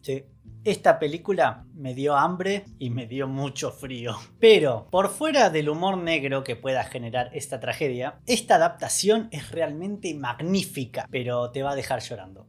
Sí. Esta película me dio hambre y me dio mucho frío. Pero, por fuera del humor negro que pueda generar esta tragedia, esta adaptación es realmente magnífica, pero te va a dejar llorando.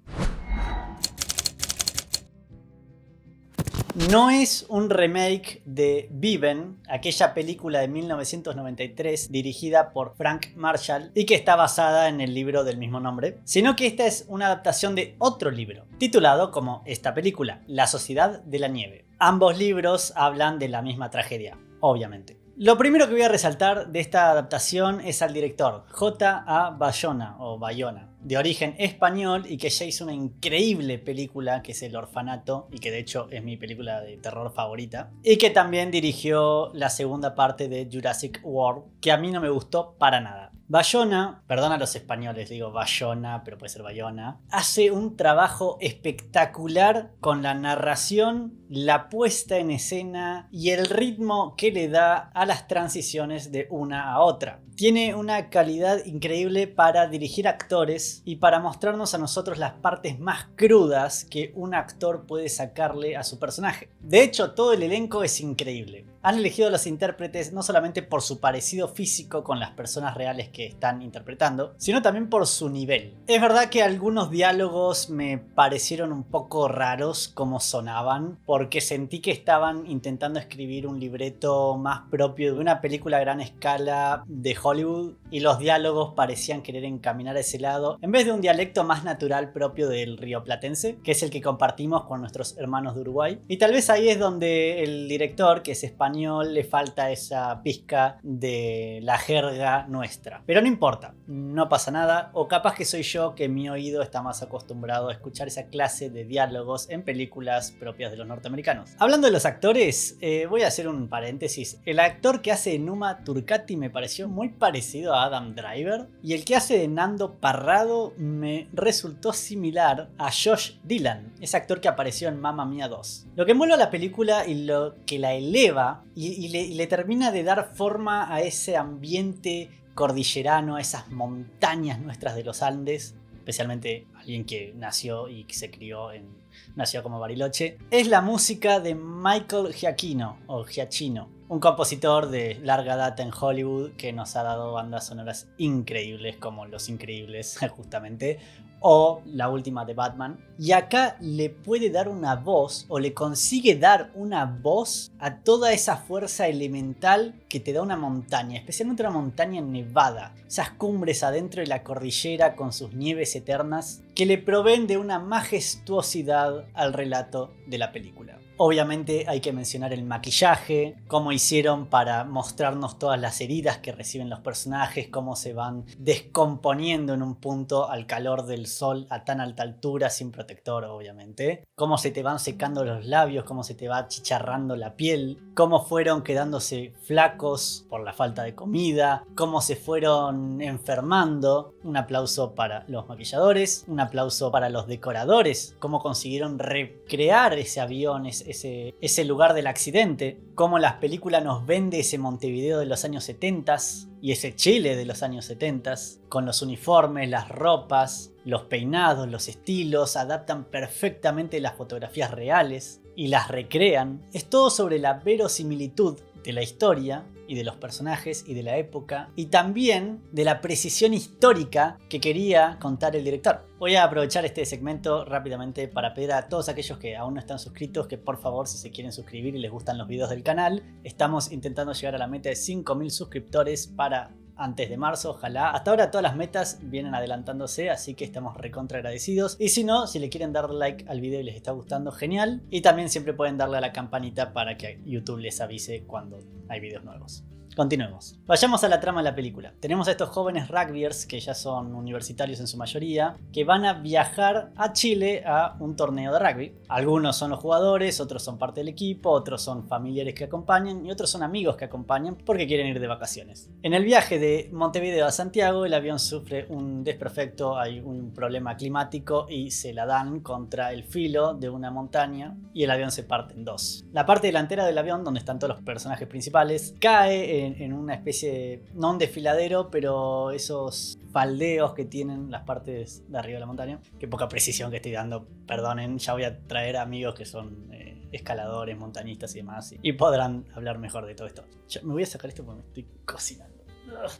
No es un remake de Viven, aquella película de 1993 dirigida por Frank Marshall y que está basada en el libro del mismo nombre, sino que esta es una adaptación de otro libro, titulado como esta película, La Sociedad de la Nieve. Ambos libros hablan de la misma tragedia, obviamente. Lo primero que voy a resaltar de esta adaptación es al director, J.A. Bayona, o Bayona, de origen español y que ya hizo una increíble película que es El Orfanato y que de hecho es mi película de terror favorita, y que también dirigió la segunda parte de Jurassic World, que a mí no me gustó para nada. Bayona, perdón a los españoles, digo Bayona, pero puede ser Bayona, hace un trabajo espectacular con la narración, la puesta en escena y el ritmo que le da a las transiciones de una a otra. Tiene una calidad increíble para dirigir actores y para mostrarnos a nosotros las partes más crudas que un actor puede sacarle a su personaje. De hecho, todo el elenco es increíble. Han elegido a los intérpretes no solamente por su parecido físico con las personas reales que están interpretando, sino también por su nivel. Es verdad que algunos diálogos me parecieron un poco raros como sonaban, porque sentí que estaban intentando escribir un libreto más propio de una película a gran escala de Hollywood y los diálogos parecían querer encaminar a ese lado en vez de un dialecto más natural propio del rioplatense, que es el que compartimos con nuestros hermanos de Uruguay. Y tal vez ahí es donde el director, que es español, le falta esa pizca de la jerga nuestra. Pero no importa, no pasa nada, o capaz que soy yo que mi oído está más acostumbrado a escuchar esa clase de diálogos en películas propias de los norteamericanos. Hablando de los actores, voy a hacer un paréntesis. El actor que hace de Numa Turcati me pareció muy parecido a Adam Driver y el que hace de Nando Parrado me resultó similar a Josh Dylan, ese actor que apareció en Mamma Mía 2. Lo que mueve a la película y lo que la eleva y le termina de dar forma a ese ambiente cordillerano, a esas montañas nuestras de los Andes, especialmente alguien que nació y que se crió en una ciudad como Bariloche, es la música de Michael Giacchino, o Giacchino, un compositor de larga data en Hollywood que nos ha dado bandas sonoras increíbles como Los Increíbles, justamente, o la última de Batman. Y acá le puede dar una voz, o le consigue dar una voz a toda esa fuerza elemental que te da una montaña, especialmente una montaña nevada. Esas cumbres adentro de la cordillera con sus nieves eternas que le proveen de una majestuosidad al relato de la película. Obviamente hay que mencionar el maquillaje, cómo hicieron para mostrarnos todas las heridas que reciben los personajes, cómo se van descomponiendo en un punto al calor del sol a tan alta altura, sin protector obviamente, cómo se te van secando los labios, cómo se te va achicharrando la piel, cómo fueron quedándose flacos por la falta de comida, cómo se fueron enfermando. Un aplauso para los maquilladores, un aplauso para los decoradores, cómo consiguieron recrear ese avión, ese lugar del accidente, cómo las películas nos vende ese Montevideo de los años 70 y ese Chile de los años 70, con los uniformes, las ropas, los peinados, los estilos, adaptan perfectamente las fotografías reales y las recrean. Es todo sobre la verosimilitud de la historia y de los personajes y de la época y también de la precisión histórica que quería contar el director. Voy a aprovechar este segmento rápidamente para pedir a todos aquellos que aún no están suscritos que por favor, si se quieren suscribir y les gustan los videos del canal, estamos intentando llegar a la meta de 5.000 suscriptores para antes de marzo, ojalá. Hasta ahora todas las metas vienen adelantándose, así que estamos recontra agradecidos. Y si no, si le quieren dar like al video y les está gustando, genial. Y también siempre pueden darle a la campanita para que YouTube les avise cuando hay videos nuevos. Continuemos. Vayamos a la trama de la película. Tenemos a estos jóvenes rugbyers, que ya son universitarios en su mayoría, que van a viajar a Chile a un torneo de rugby. Algunos son los jugadores, otros son parte del equipo, otros son familiares que acompañan y otros son amigos que acompañan porque quieren ir de vacaciones. En el viaje de Montevideo a Santiago, el avión sufre un desperfecto, hay un problema climático y se la dan contra el filo de una montaña y el avión se parte en dos. La parte delantera del avión, donde están todos los personajes principales, cae en una especie de, no un desfiladero, pero esos faldeos que tienen las partes de arriba de la montaña. Qué poca precisión que estoy dando, perdonen, ya voy a traer amigos que son escaladores, montañistas y demás, y podrán hablar mejor de todo esto. Yo me voy a sacar esto porque me estoy cocinando.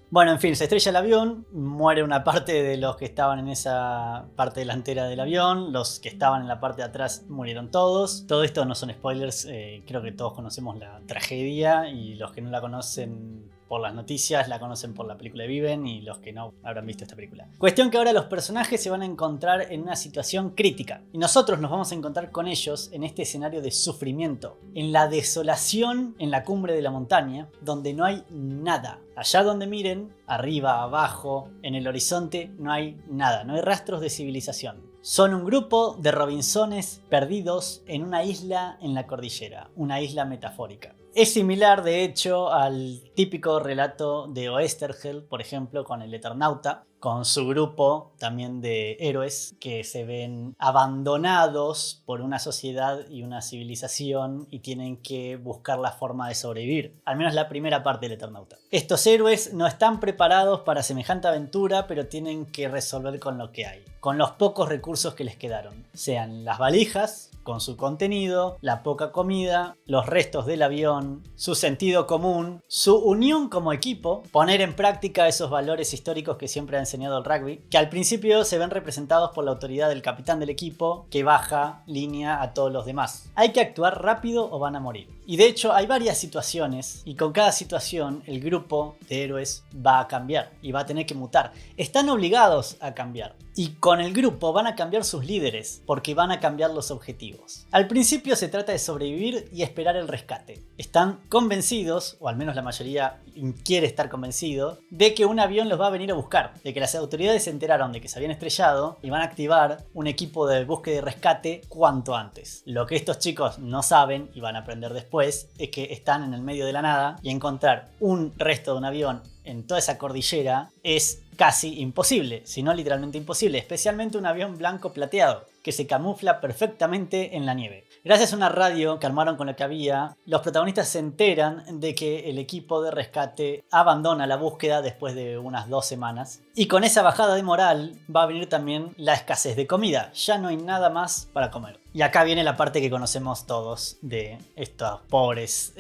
Bueno, en fin, se estrella el avión, muere una parte de los que estaban en esa parte delantera del avión, los que estaban en la parte de atrás murieron todos. Todo esto no son spoilers, creo que todos conocemos la tragedia y los que no la conocen por las noticias la conocen por la película de Viven y los que no habrán visto esta película. Cuestión que ahora los personajes se van a encontrar en una situación crítica y nosotros nos vamos a encontrar con ellos en este escenario de sufrimiento, en la desolación en la cumbre de la montaña donde no hay nada. Allá donde miren, arriba, abajo, en el horizonte no hay nada, no hay rastros de civilización. Son un grupo de Robinsones perdidos en una isla en la cordillera, una isla metafórica. Es similar, de hecho, al típico relato de Oesterheld, por ejemplo, con el Eternauta, con su grupo también de héroes que se ven abandonados por una sociedad y una civilización y tienen que buscar la forma de sobrevivir. Al menos la primera parte del Eternauta. Estos héroes no están preparados para semejante aventura, pero tienen que resolver con lo que hay, con los pocos recursos que les quedaron, sean las valijas con su contenido, la poca comida, los restos del avión, su sentido común, su unión como equipo, poner en práctica esos valores históricos que siempre ha enseñado el rugby, que al principio se ven representados por la autoridad del capitán del equipo que baja línea a todos los demás. Hay que actuar rápido o van a morir. Y de hecho hay varias situaciones y con cada situación el grupo de héroes va a cambiar y va a tener que mutar. Están obligados a cambiar. Y con el grupo van a cambiar sus líderes porque van a cambiar los objetivos. Al principio se trata de sobrevivir y esperar el rescate. Están convencidos, o al menos la mayoría quiere estar convencido, de que un avión los va a venir a buscar. De que las autoridades se enteraron de que se habían estrellado y van a activar un equipo de búsqueda y rescate cuanto antes. Lo que estos chicos no saben y van a aprender después es que están en el medio de la nada y encontrar un resto de un avión en toda esa cordillera es casi imposible, si no literalmente imposible, especialmente un avión blanco plateado que se camufla perfectamente en la nieve. Gracias a una radio que armaron con lo que había, los protagonistas se enteran de que el equipo de rescate abandona la búsqueda después de unas 2 semanas. Y con esa bajada de moral va a venir también la escasez de comida. Ya no hay nada más para comer. Y acá viene la parte que conocemos todos de estos pobres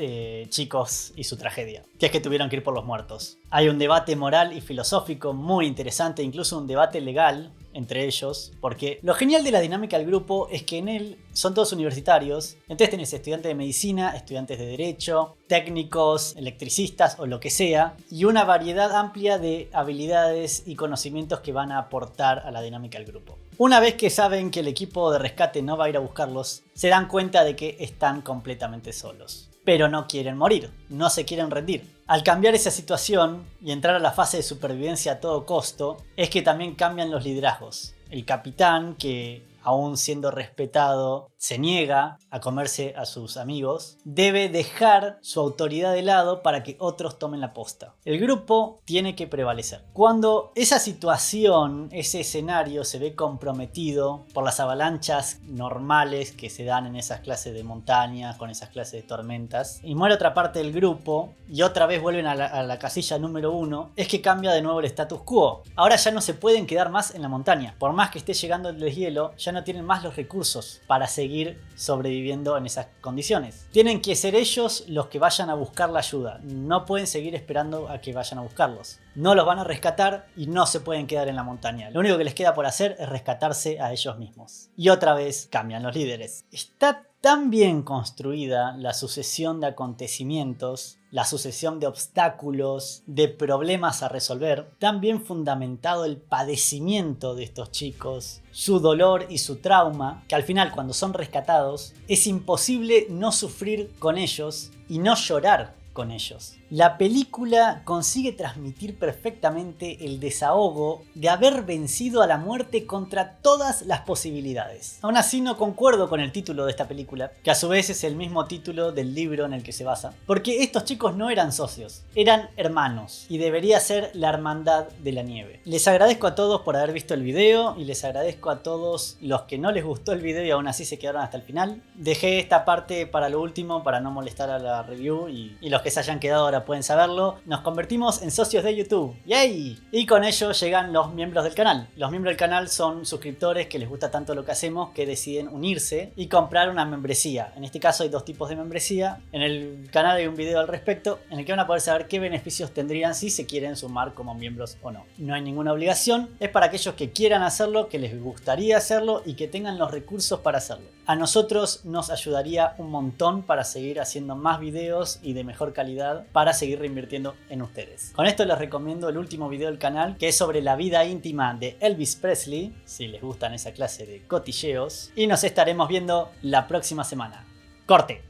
chicos y su tragedia, que es que tuvieron que ir por los muertos. Hay un debate moral y filosófico muy interesante, incluso un debate legal entre ellos, porque lo genial de la dinámica del grupo es que en él son todos universitarios, entonces tenés estudiantes de medicina, estudiantes de derecho, técnicos, electricistas o lo que sea, y una variedad amplia de habilidades y conocimientos que van a aportar a la dinámica del grupo. Una vez que saben que el equipo de rescate no va a ir a buscarlos, se dan cuenta de que están completamente solos. Pero no quieren morir, no se quieren rendir. Al cambiar esa situación y entrar a la fase de supervivencia a todo costo, es que también cambian los liderazgos. El capitán, que aún siendo respetado, se niega a comerse a sus amigos, debe dejar su autoridad de lado para que otros tomen la posta. El grupo tiene que prevalecer. Cuando esa situación, ese escenario se ve comprometido por las avalanchas normales que se dan en esas clases de montaña, con esas clases de tormentas, y muere otra parte del grupo y otra vez vuelven a la casilla número 1, es que cambia de nuevo el status quo. Ahora ya no se pueden quedar más en la montaña. Por más que esté llegando el deshielo, ya no tienen más los recursos para seguir sobreviviendo en esas condiciones. Tienen que ser ellos los que vayan a buscar la ayuda. No pueden seguir esperando a que vayan a buscarlos. No los van a rescatar y no se pueden quedar en la montaña. Lo único que les queda por hacer es rescatarse a ellos mismos. Y otra vez cambian los líderes. Está tan bien construida la sucesión de acontecimientos, la sucesión de obstáculos, de problemas a resolver, tan bien fundamentado el padecimiento de estos chicos, su dolor y su trauma, que al final cuando son rescatados es imposible no sufrir con ellos y no llorar con ellos. La película consigue transmitir perfectamente el desahogo de haber vencido a la muerte contra todas las posibilidades. Aún así no concuerdo con el título de esta película, que a su vez es el mismo título del libro en el que se basa, porque estos chicos no eran socios, eran hermanos, y debería ser la hermandad de la nieve. Les agradezco a todos por haber visto el video, y les agradezco a todos los que no les gustó el video y aún así se quedaron hasta el final. Dejé esta parte para lo último, para no molestar a la review, y los que se hayan quedado ahora ahora pueden saberlo, nos convertimos en socios de YouTube. ¡Yay! Y con ello llegan los miembros del canal. Los miembros del canal son suscriptores que les gusta tanto lo que hacemos que deciden unirse y comprar una membresía. En este caso hay dos tipos de membresía. En el canal hay un video al respecto en el que van a poder saber qué beneficios tendrían si se quieren sumar como miembros o no. No hay ninguna obligación, es para aquellos que quieran hacerlo, que les gustaría hacerlo y que tengan los recursos para hacerlo. A nosotros nos ayudaría un montón para seguir haciendo más videos y de mejor calidad para seguir reinvirtiendo en ustedes. Con esto les recomiendo el último video del canal, que es sobre la vida íntima de Elvis Presley, si les gustan esa clase de cotilleos, y nos estaremos viendo la próxima semana. ¡Corte!